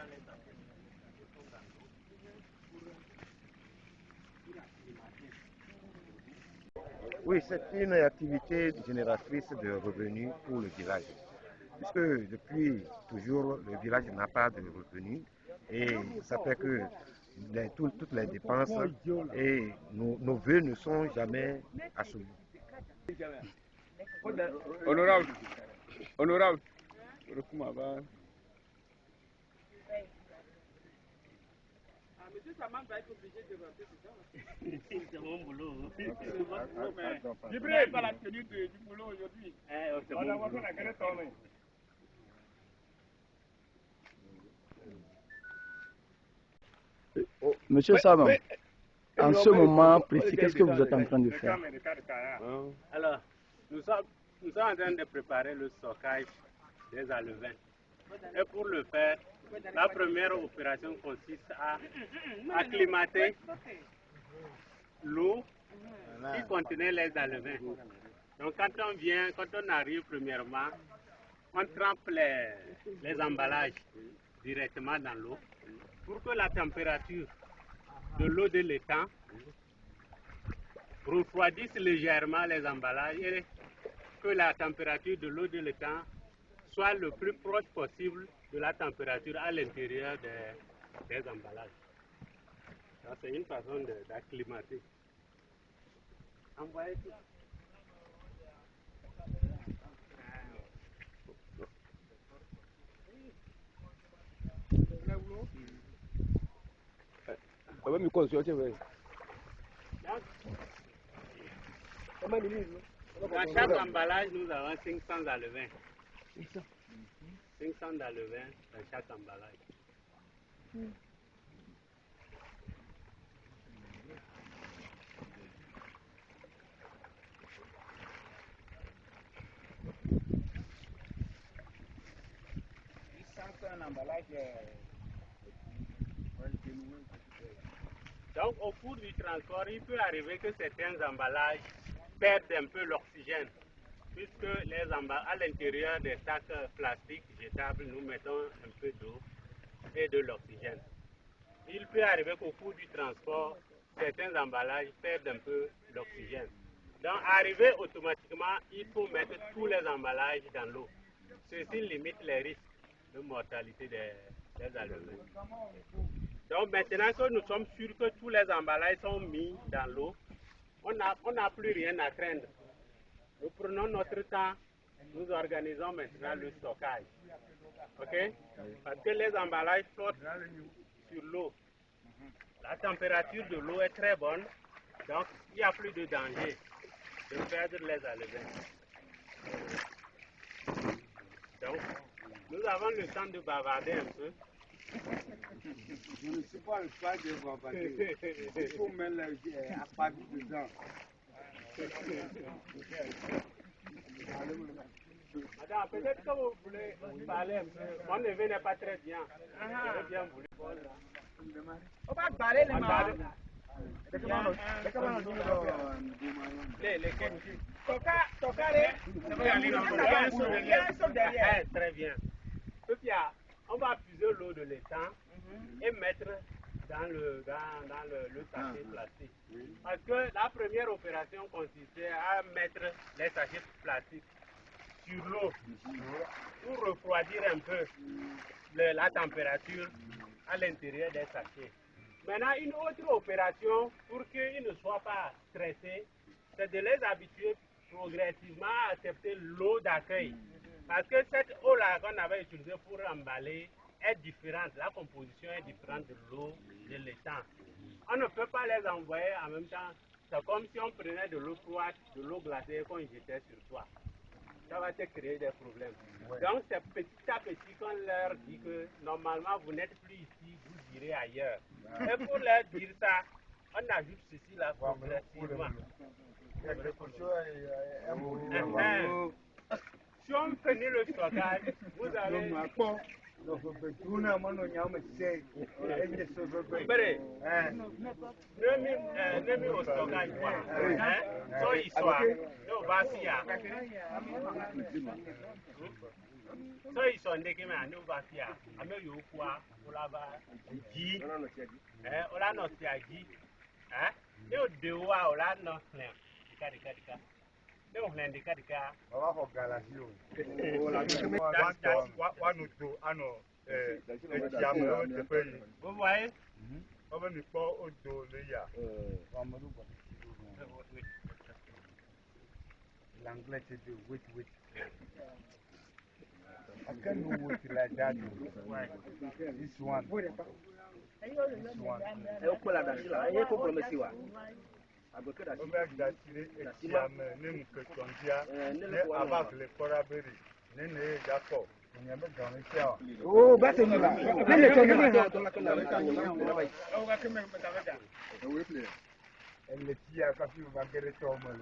va les appeler qui sont dans l'eau pour acclimater. Oui, c'est une activité génératrice de revenus pour le village. Puisque depuis toujours, le village n'a pas de revenus et ça fait que toutes les dépenses et nos vœux ne sont jamais assombris. Honorable, Monsieur Saman va être obligé de rentrer dedans. C'est mon boulot. C'est votre boulot, mais vous n'avez pas la tenue du boulot aujourd'hui. C'est mon boulot. Monsieur Saman, en ce moment précis, qu'est-ce que vous êtes en train de faire? Alors, nous sommes en train de préparer le stockage des alevins. Et pour le faire, la première opération consiste à acclimater l'eau qui contenait les alevins. Donc quand on arrive premièrement, on trempe les emballages directement dans l'eau pour que la température de l'eau de l'étang refroidisse légèrement les emballages et que la température de l'eau de l'étang soit le plus proche possible de la température à l'intérieur des emballages. C'est une façon d'acclimater. Envoyez tout. Dans chaque emballage, nous avons 500 alevins. 500 alevins dans chaque emballage. Donc au cours du transport, il peut arriver que certains emballages perdent un peu l'oxygène, puisque à l'intérieur des sacs plastiques jetables, nous mettons un peu d'eau et de l'oxygène. Il peut arriver qu'au cours du transport, certains emballages perdent un peu l'oxygène. Donc, arrivé automatiquement, il faut mettre tous les emballages dans l'eau. Ceci limite les risques de mortalité des alevins. Donc, maintenant que nous sommes sûrs que tous les emballages sont mis dans l'eau, on n'a plus rien à craindre. Nous prenons notre temps, nous organisons maintenant le stockage. OK? Parce que les emballages flottent sur l'eau. La température de l'eau est très bonne, donc il n'y a plus de danger de perdre les alevins. Donc, nous avons le temps de bavarder un peu. Je ne suis pas le pas de bavarder. Il faut mettre la pâte dedans. Madame, peut-être que vous voulez parler un peu. Mon neveu n'est pas très bien. J'aurais bien voulu. On va parler les mains. Très bien. On va puiser l'eau de l'étang et mettre dans le sachet plastique. Parce que la première opération consistait à mettre les sachets plastiques sur l'eau pour refroidir un peu la température à l'intérieur des sachets. Maintenant, une autre opération pour qu'ils ne soient pas stressés, c'est de les habituer progressivement à accepter l'eau d'accueil. Parce que cette eau-là qu'on avait utilisée pour emballer est différente, la composition est différente de l'eau de l'étang. On ne peut pas les envoyer en même temps. C'est comme si on prenait de l'eau froide, de l'eau glacée et qu'on jetait sur toi. Ça va te créer des problèmes. Donc c'est petit à petit qu'on leur dit que normalement vous n'êtes plus ici, vous irez ailleurs. Et pour leur dire ça, on ajoute ceci là progressivement. Si on finit le stockage, vous allez... Nemi au stockage, so histoire, no vasia. So ils sont des qui m'ont va faire. Ame yo quoi, on la va dit. On la note à dit. Hein? Et au devoir, on la note là. Dika. Ne on l'a dika. On va faire galasio. Vous voyez? On va nous pas au dos le ya. L'anglais c'est de wait. I can't do it like that. This one. Eu puedo la dasila, ella comprometí wa. Aboke da On va d'attirer et même que ton dia, avec les corabéry, n'est d'accord. On y a mis dans le ciel. Oh, bah c'est là. Mais le tenir là. Elle le tient quand il va guérir ton mal.